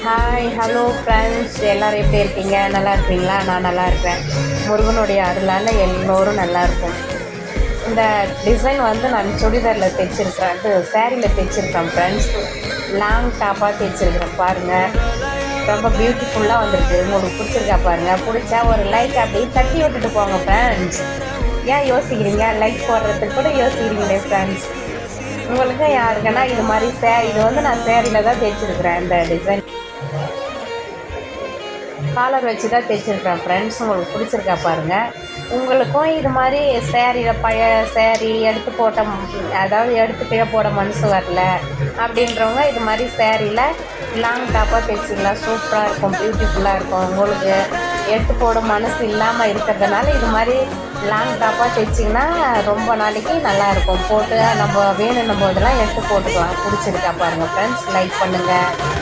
Hi hello friends, எல்லோரும் எப்படி இருக்கீங்க? நல்லா இருக்கீங்களா? நான் நல்லா இருக்கேன். முருகனுடைய அருளால் எல்லோரும் நல்லா இருக்கும். இந்த டிசைன் வந்து நான் சுடிதாரில் தைச்சிருக்கிறேன், சேரீயில் தைச்சிருக்கேன் ஃப்ரெண்ட்ஸ். லாங் டாப்பாக தைச்சிருக்கிறேன் பாருங்கள். ரொம்ப பியூட்டிஃபுல்லாக வந்திருக்கு. உங்களுக்கு பிடிச்சிருக்கா பாருங்கள். பிடிச்சா ஒரு லைக் அப்படியே தட்டி விட்டுட்டு போங்க ஃப்ரெண்ட்ஸ். ஏன் யோசிக்கிறீங்க? லைக் போடுறதுக்கு கூட யோசிக்கிறீங்களே ஃப்ரெண்ட்ஸ். உங்களுக்கு யாருக்குன்னா இது மாதிரி இது வந்து நான் சேரீயில் தான் தைச்சிருக்கிறேன். இந்த டிசைன் காலர் வச்சு தான் தைச்சிருக்கேன் ஃப்ரெண்ட்ஸ். உங்களுக்கு பிடிச்சிருக்கா பாருங்கள். உங்களுக்கும் இது மாதிரி சேரீயில் பழைய சேரீ எடுத்து போட்ட, அதாவது எடுத்து கீழே போட மனசு வரல அப்படின்றவங்க இது மாதிரி சேரீயில் லாங் டாப்பாக தைச்சிக்கலாம். சூப்பராக இருக்கும், பியூட்டிஃபுல்லாக இருக்கும். உங்களுக்கு எடுத்து போட மனசு இல்லாமல் இருக்கிறதுனால இது மாதிரி லாங் டாப்பாக தைச்சிங்கன்னா ரொம்ப நாளைக்கு நல்லாயிருக்கும். போட்டு நம்ம வேணுன்னும் போதெல்லாம் எடுத்து போட்டுக்கலாம். பிடிச்சிருக்கா பாருங்கள் ஃப்ரெண்ட்ஸ். லைக் பண்ணுங்கள்.